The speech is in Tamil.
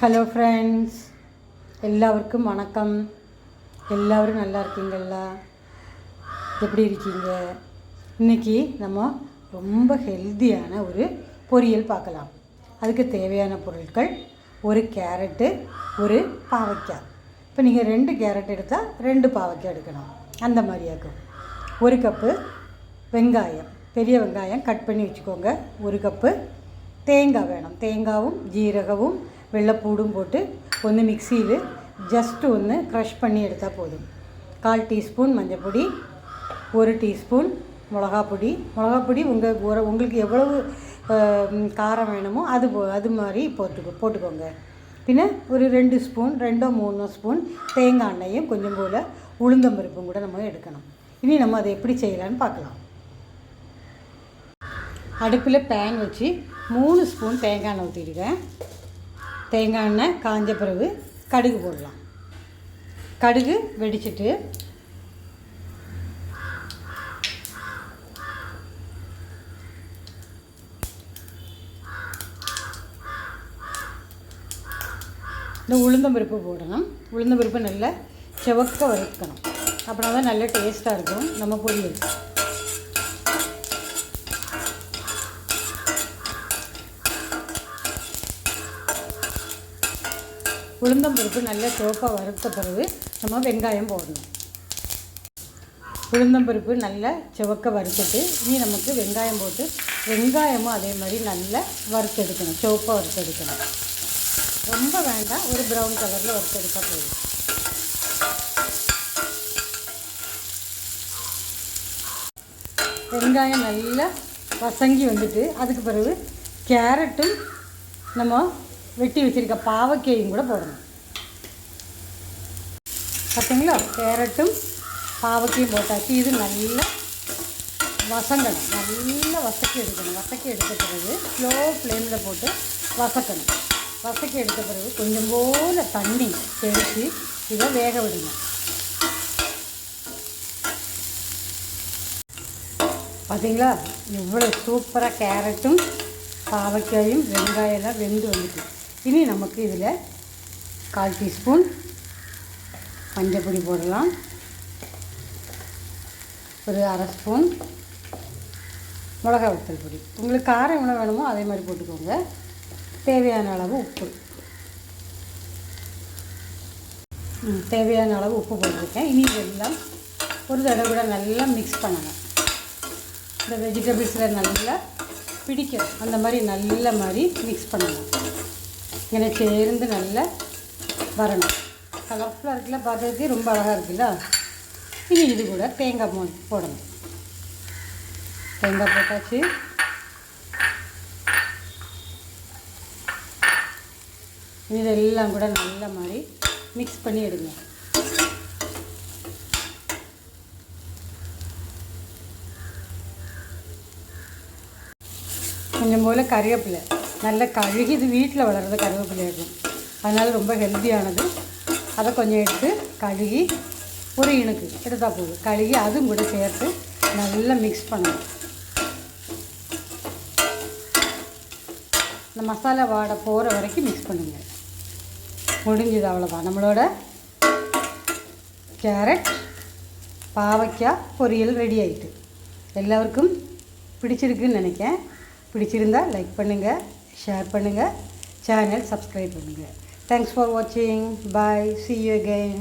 ஹலோ ஃப்ரெண்ட்ஸ், எல்லாருக்கும் வணக்கம். எல்லோரும் நல்லா இருக்கீங்களா? எப்படி இருக்கீங்க? இன்றைக்கி நம்ம ரொம்ப ஹெல்த்தியான ஒரு பொரியல் பார்க்கலாம். அதுக்கு தேவையான பொருட்கள்: ஒரு கேரட்டு, ஒரு பாவக்காய். இப்போ நீங்கள் 2 கேரட் எடுத்தால் 2 பாவக்காய் எடுக்கணும். அந்த மாதிரியாக்கும். 1 கப்பு வெங்காயம், பெரிய வெங்காயம் கட் பண்ணி வச்சுக்கோங்க. 1 கப்பு தேங்காய் வேணும். தேங்காயும் ஜீரகமும் வெள்ளைப்பூடும் போட்டு ஒன்று மிக்சியில் ஜஸ்ட்டு ஒன்று க்ரஷ் பண்ணி எடுத்தால் போதும். 1/4 டீஸ்பூன் மஞ்சள், 1 டீஸ்பூன் மிளகாப்பொடி. உங்களுக்கு எவ்வளவு காரம் வேணுமோ அது மாதிரி போட்டுக்கோங்க. பின்ன ஒரு 2 ஸ்பூன் 2-3 ஸ்பூன் தேங்காய் எண்ணெயும் கொஞ்சம் போல் உளுந்தம்பருப்பும் கூட நம்ம எடுக்கணும். இனி நம்ம அதை எப்படி செய்யலான்னு பார்க்கலாம். அடுப்பில் பேன் வச்சு 3 ஸ்பூன் தேங்காய் எண்ணெய் ஊற்றிடுவேன். தேங்காய் எண்ணெய் காஞ்ச பிறகு கடுகு போடலாம். கடுகு வெடிச்சிட்டு இந்த உளுந்தம்பருப்பு போடணும். உளுந்தம்பருப்பு நல்லா செவக்க வறுக்கணும். அப்படின்னா தான் நல்ல டேஸ்ட்டாக இருக்கும் நம்ம பொரியல். உளுந்தம்பருப்பு நல்லா சிவப்பாக வறுத்த பிறகு நம்ம வெங்காயம் போடணும். உளுந்தம்பருப்பு நல்லா சிவக்க வறுத்துட்டு இனி நமக்கு வெங்காயம் போட்டு வெங்காயமும் அதே மாதிரி நல்லா வறுத்தெடுக்கணும். சிவப்பாக வறுத்தெடுக்கணும். ரொம்ப வேண்டாம், ஒரு ப்ரௌன் கலரில் வறுத்தெடுத்தா போதும். வெங்காயம் நல்லா வசங்கி வந்துட்டு அதுக்கு பிறகு கேரட்டும் நம்ம வெட்டி வச்சுருக்க பாவக்காயும் கூட போடணும். பார்த்தீங்களா? கேரட்டும் பாவக்காயும் போட்டாச்சு. இது நல்லா வசங்கணும். நல்லா வசக்கி எடுக்கணும். வசக்கி எடுத்த பிறகு ஸ்லோ ஃப்ளேமில் போட்டு வசக்கணும். வசக்கி எடுத்த பிறகு கொஞ்சம் போல் தண்ணி தெளித்து இதை வேக விடுங்க. பார்த்தீங்களா? எவ்வளோ சூப்பராக கேரட்டும் பாவக்காயும் வெங்காயம்லாம் வெந்து வந்துட்டு. இனி நமக்கு இதில் 1/4 டீஸ்பூன் மஞ்சள் போடலாம். ஒரு 1/2 ஸ்பூன் மிளகாய் வத்தல் பொடி. உங்களுக்கு காரம் எவ்வளோ வேணுமோ அதே மாதிரி போட்டுக்கோங்க. தேவையான அளவு உப்பு. தேவையான அளவு உப்பு போட்டிருக்கேன். இனி இதெல்லாம் ஒரு தடவை கூட நல்லா மிக்ஸ் பண்ணணும். இந்த வெஜிடபிள்ஸில் நல்லா பிடிக்கணும். அந்த மாதிரி நல்ல மாதிரி மிக்ஸ் பண்ணணும். இங்கே சேர்ந்து நல்லா வரணும். கலர்ஃபுல்லாக இருக்குல்ல, பார்க்கறதுக்கு ரொம்ப அழகாக இருக்குல்ல. இனி இது கூட தேங்காய் போடணும். தேங்காய் போட்டாச்சு. இதெல்லாம் கூட நல்ல மாதிரி மிக்ஸ் பண்ணி எடுங்க. கொஞ்சம் போல் கறிவேப்பிலை நல்லா கழுகி, இது வீட்டில் வளர்கிற கருவேப்பிலை இருக்கும், அதனால் ரொம்ப ஹெல்த்தியானது. அதை கொஞ்சம் எடுத்து கழுகி ஒரு இணுக்கு எடுத்தால் போதும். கழுகி அதுவும் கூட சேர்த்து நல்லா மிக்ஸ் பண்ணணும். இந்த மசாலா வாடை போகிற வரைக்கும் மிக்ஸ் பண்ணுங்கள். முடிஞ்சது, அவ்வளோதான். நம்மளோட கேரட் பாவக்காய் பொரியல் ரெடி ஆகிட்டு. எல்லோருக்கும் பிடிச்சிருக்குன்னு நினைக்கிறேன். பிடிச்சிருந்தால் லைக் பண்ணுங்கள், ஷேர் பண்ணுங்கள், சேனல் சப்ஸ்கிரைப் பண்ணுங்கள். தேங்க்ஸ் ஃபார் வாட்சிங். பாய். See you again.